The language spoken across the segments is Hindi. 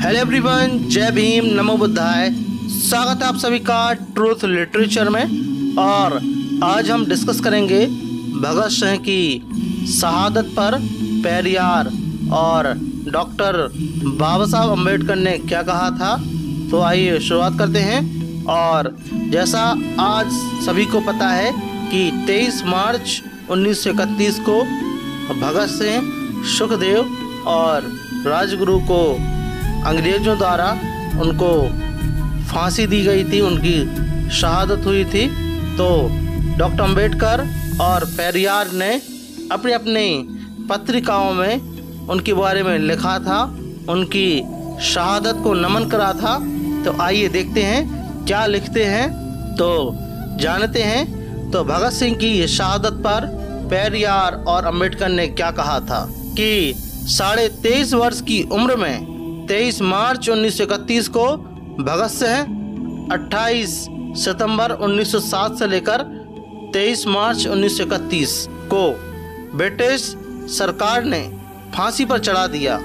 हेलो एवरीवन, जय भीम, नमो बुद्धाय। स्वागत है आप सभी का ट्रूथ लिटरेचर में। और आज हम डिस्कस करेंगे भगत सिंह की शहादत पर पेरियार और डॉक्टर बाबा साहब अम्बेडकर ने क्या कहा था। तो आइए शुरुआत करते हैं। और जैसा आज सभी को पता है कि 23 मार्च 1931 को भगत सिंह, सुखदेव और राजगुरु को अंग्रेज़ों द्वारा उनको फांसी दी गई थी, उनकी शहादत हुई थी। तो डॉक्टर अम्बेडकर और पेरियार ने अपनी अपनी पत्रिकाओं में उनके बारे में लिखा था, उनकी शहादत को नमन करा था। तो आइए देखते हैं क्या लिखते हैं, तो जानते हैं। तो भगत सिंह की शहादत पर पेरियार और अम्बेडकर ने क्या कहा था कि 23.5 वर्ष की उम्र में 23 मार्च 1931 को भगत सिंह 28 सितंबर 1907 से लेकर 23 मार्च 1931 को ब्रिटिश सरकार ने फांसी पर चढ़ा दिया।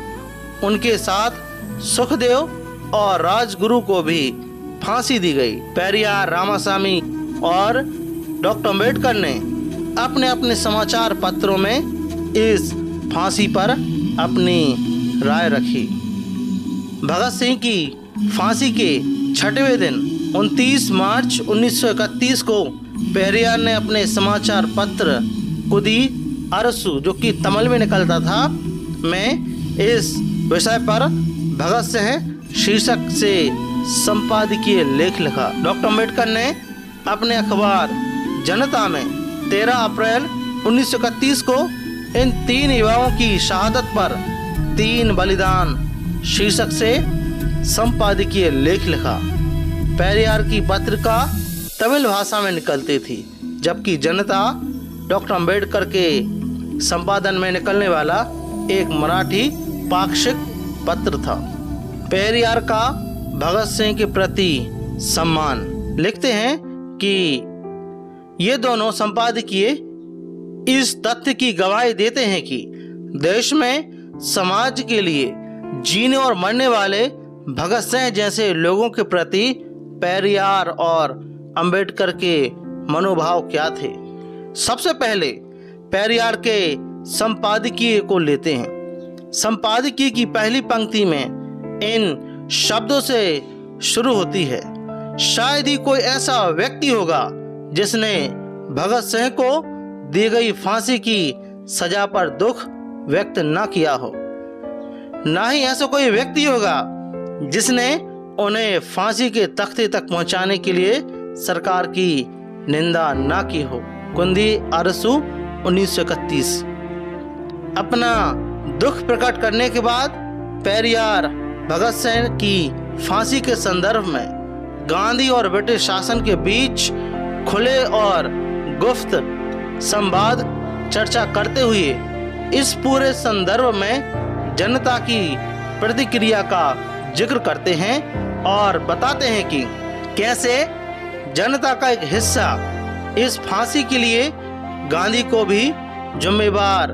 उनके साथ सुखदेव और राजगुरु को भी फांसी दी गई। पेरियार, रामासामी और डॉक्टर अम्बेडकर ने अपने अपने समाचार पत्रों में इस फांसी पर अपनी राय रखी। भगत सिंह की फांसी के 6वें दिन 29 मार्च 1931 को पेरियार ने अपने समाचार पत्र कुदी अरसू, जो कि तमिल में निकलता था, में इस विषय पर भगत सिंह शीर्षक से संपादकीय लेख लिखा। डॉक्टर अम्बेडकर ने अपने अखबार जनता में 13 अप्रैल 1931 को इन 3 युवाओं की शहादत पर 3 बलिदान शीर्षक से संपादकीय लेख लिखा। पेरियार की पत्रिका तमिल भाषा में निकलती थी, जबकि जनता डॉक्टर अम्बेडकर के संपादन में निकलने वाला एक मराठी पाक्षिक पत्र था। पेरियार का भगत सिंह के प्रति सम्मान लिखते हैं कि ये दोनों संपादकीय इस तथ्य की गवाही देते हैं कि देश में समाज के लिए जीने और मरने वाले भगत सिंह जैसे लोगों के प्रति पेरियार और अम्बेडकर के मनोभाव क्या थे। सबसे पहले पेरियार के संपादकीय को लेते हैं। संपादकीय की पहली पंक्ति में इन शब्दों से शुरू होती है, शायद ही कोई ऐसा व्यक्ति होगा जिसने भगत सिंह को दी गई फांसी की सजा पर दुख व्यक्त न किया हो। ना ही ऐसा कोई व्यक्ति होगा जिसने उन्हें फांसी के तख्ते तक पहुंचाने के लिए सरकार की निंदा ना की हो। कुंदी अरसू 1931। अपना दुख प्रकट करने के बाद पेरियार भगत सिंह की फांसी के संदर्भ में गांधी और ब्रिटिश शासन के बीच खुले और गुप्त संवाद चर्चा करते हुए इस पूरे संदर्भ में जनता की प्रतिक्रिया का जिक्र करते हैं और बताते हैं कि कैसे जनता का एक हिस्सा इस फांसी के लिए गांधी को भी जिम्मेवार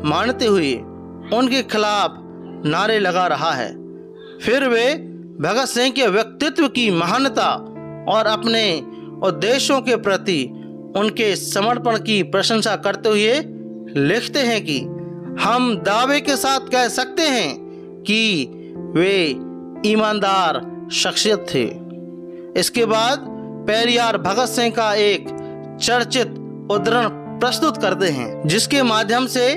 मानते हुए उनके खिलाफ नारे लगा रहा है। फिर वे भगत सिंह के व्यक्तित्व की महानता और अपने उद्देश्यों के प्रति उनके समर्पण की प्रशंसा करते हुए लिखते हैं कि हम दावे के साथ कह सकते हैं कि वे ईमानदार शख्सियत थे। इसके बाद पेरियार भगत सिंह का एक चर्चित उद्धरण प्रस्तुत करते हैं, जिसके माध्यम से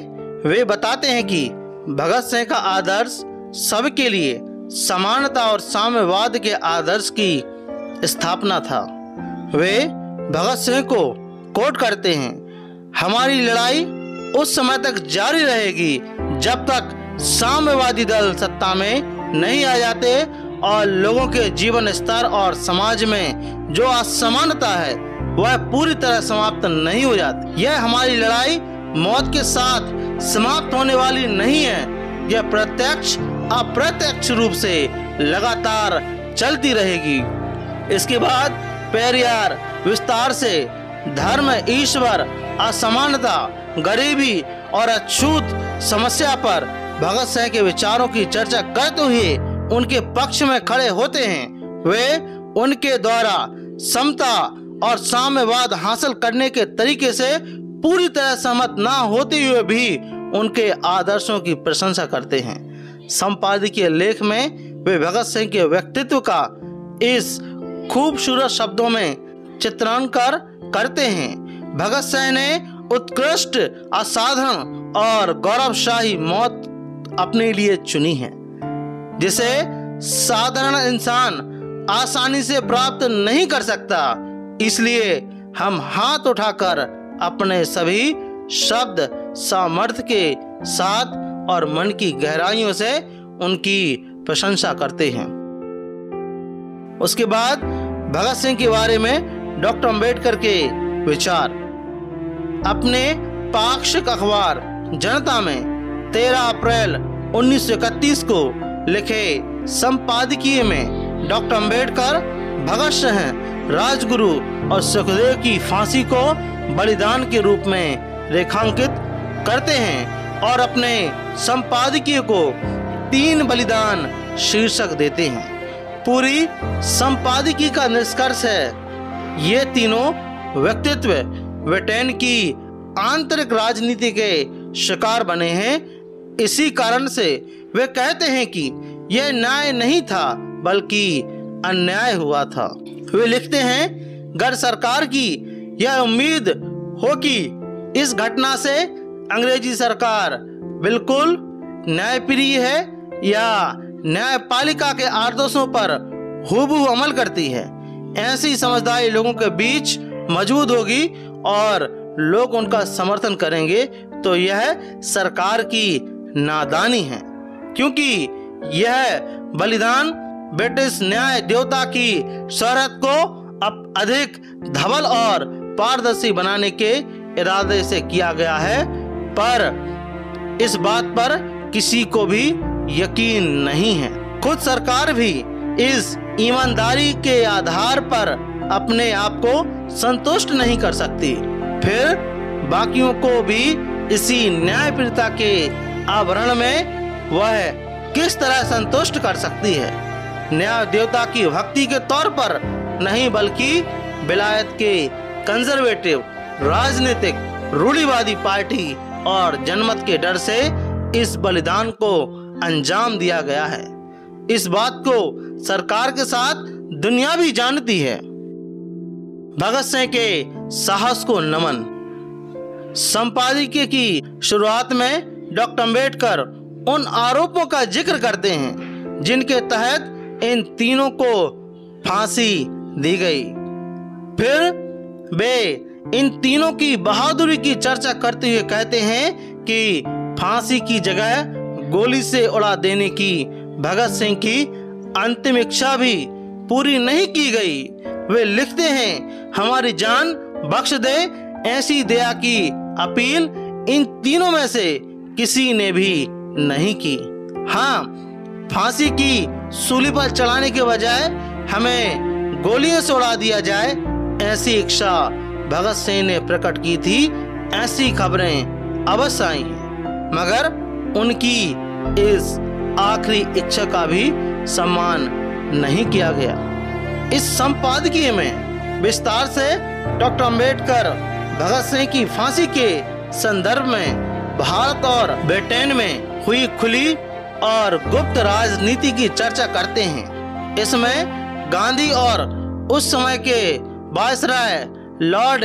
वे बताते हैं कि भगत सिंह का आदर्श सबके लिए समानता और साम्यवाद के आदर्श की स्थापना था। वे भगत सिंह को कोट करते हैं, हमारी लड़ाई उस समय तक जारी रहेगी जब तक साम्यवादी दल सत्ता में नहीं आ जाते और लोगों के जीवन स्तर और समाज में जो असमानता है वह पूरी तरह समाप्त नहीं हो जाती। यह हमारी लड़ाई मौत के साथ समाप्त होने वाली नहीं है, यह प्रत्यक्ष अप्रत्यक्ष रूप से लगातार चलती रहेगी। इसके बाद पेरियार विस्तार से धर्म, ईश्वर, असमानता, गरीबी और अछूत समस्या पर भगत सिंह के विचारों की चर्चा करते हुए उनके पक्ष में खड़े होते हैं वे उनके द्वारा समता और साम्यवाद हासिल करने के तरीके से पूरी तरह सहमत ना होते हुए भी उनके आदर्शों की प्रशंसा करते हैं। संपादकीय लेख में वे भगत सिंह के व्यक्तित्व का इस खूबसूरत शब्दों में चित्रांकन करते हैं। भगत सिंह ने उत्कृष्ट, असाधारण और गौरवशाही मौत अपने लिए चुनी है, जिसे साधारण इंसान आसानी से प्राप्त नहीं कर सकता। इसलिए हम हाथ उठाकर अपने सभी शब्द सामर्थ्य के साथ और मन की गहराइयों से उनकी प्रशंसा करते हैं। उसके बाद भगत सिंह के बारे में डॉक्टर अंबेडकर के विचार। अपने पाक्षिक अखबार जनता में 13 अप्रैल 1931 को लिखे संपादकीय में डॉक्टर अंबेडकर भगत सिंह, राजगुरु और सुखदेव की फांसी को बलिदान के रूप में रेखांकित करते हैं और अपने संपादकीय को 3 बलिदान शीर्षक देते हैं। पूरी संपादकीय का निष्कर्ष है ये तीनों व्यक्तित्व ब्रिटेन की आंतरिक राजनीति के शिकार बने हैं। इसी कारण से वे कहते हैं कि यह न्याय नहीं था बल्कि अन्याय हुआ था। वे लिखते हैं, अगर सरकार की यह उम्मीद हो कि इस घटना से अंग्रेजी सरकार बिल्कुल न्यायप्रिय है या न्यायपालिका के आदर्शों पर हूबहू अमल करती है, ऐसी समझदारी लोगों के बीच मौजूद होगी और लोग उनका समर्थन करेंगे, तो यह सरकार की नादानी है, क्योंकि यह बलिदान ब्रिटिश न्याय देवता की शोहरत को अब अधिक धवल और पारदर्शी बनाने के इरादे से किया गया है। पर इस बात पर किसी को भी यकीन नहीं है। खुद सरकार भी इस ईमानदारी के आधार पर अपने आप को संतुष्ट नहीं कर सकती, फिर बाकियों को भी इसी न्यायप्रियता के आवरण में वह किस तरह संतुष्ट कर सकती है। न्याय देवता की भक्ति के तौर पर नहीं, बल्कि विलायत के कंजर्वेटिव राजनीतिक रूढ़िवादी पार्टी और जनमत के डर से इस बलिदान को अंजाम दिया गया है। इस बात को सरकार के साथ दुनिया भी जानती है। भगत सिंह के साहस को नमन। संपादकीय की शुरुआत में डॉक्टर अंबेडकर उन आरोपों का जिक्र करते हैं जिनके तहत इन तीनों को फांसी दी गई। फिर वे इन तीनों की बहादुरी की चर्चा करते हुए कहते हैं कि फांसी की जगह गोली से उड़ा देने की भगत सिंह की अंतिम इच्छा भी पूरी नहीं की गई। वे लिखते हैं, हमारी जान बख्श दे, ऐसी दया की अपील इन तीनों में से किसी ने भी नहीं की। हाँ, फांसी की सूली पर चढ़ाने के बजाय हमें गोलियों से उड़ा दिया जाए, ऐसी इच्छा भगत सिंह ने प्रकट की थी। ऐसी खबरें अवश्य आई हैं, मगर उनकी इस आखिरी इच्छा का भी सम्मान नहीं किया गया। इस संपादकीय में विस्तार से डॉक्टर अंबेडकर भगत सिंह की फांसी के संदर्भ में भारत और ब्रिटेन में हुई खुली और गुप्त राजनीति की चर्चा करते हैं। इसमें गांधी और उस समय के वायसराय लॉर्ड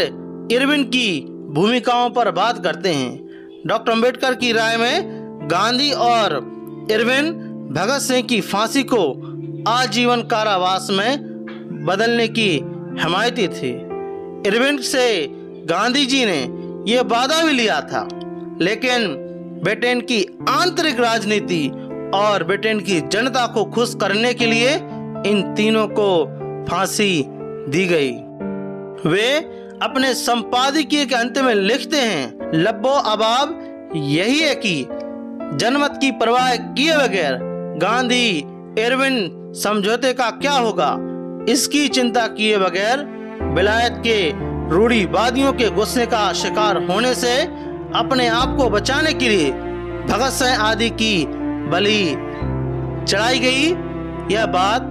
इरविन की भूमिकाओं पर बात करते हैं। डॉक्टर अंबेडकर की राय में गांधी और इरविन भगत सिंह की फांसी को आजीवन कारावास में बदलने की हिमायती थी। इरविन से गांधी जी ने यह वादा भी लिया था, लेकिन ब्रिटेन की आंतरिक राजनीति और ब्रिटेन की जनता को खुश करने के लिए इन तीनों को फांसी दी गई। वे अपने संपादकीय के अंत में लिखते हैं, लब्बो अबाब यही है कि जनमत की परवाह किए बगैर गांधी इरविन समझौते का क्या होगा, इसकी चिंता किए बगैर विलायत के रूढ़िवादियों के गुस्से का शिकार होने से अपने आप को बचाने के लिए भगत सिंह आदि की बलि चढ़ाई गई यह बात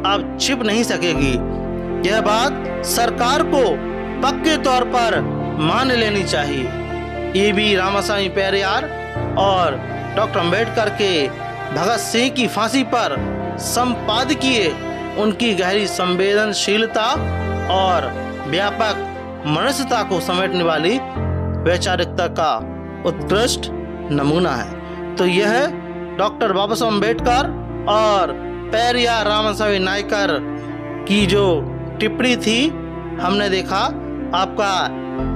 अब छिप नहीं सकेगी। यह बात सरकार को पक्के तौर पर मान लेनी चाहिए। E.V. रामास्वामी पेरियार और डॉक्टर अम्बेडकर के भगत सिंह की फांसी पर संपादकीय उनकी गहरी संवेदनशीलता और व्यापक मनुष्यता को समेटने वाली वैचारिकता का उत्कृष्ट नमूना है। तो यह डॉक्टर बाबा साहब अम्बेडकर और पेरियार रामास्वामी नायकर की जो टिप्पणी थी, हमने देखा। आपका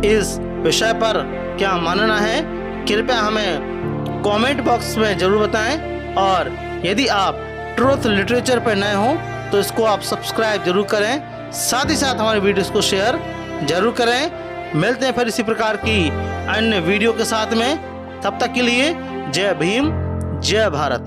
इस विषय पर क्या मानना है, कृपया हमें कमेंट बॉक्स में जरूर बताएं। और यदि आप ट्रूथ लिटरेचर पर नए हो तो इसको आप सब्सक्राइब जरूर करें, साथ ही साथ हमारे वीडियोस को शेयर जरूर करें। मिलते हैं फिर इसी प्रकार की अन्य वीडियो के साथ में। तब तक के लिए जय भीम, जय भारत।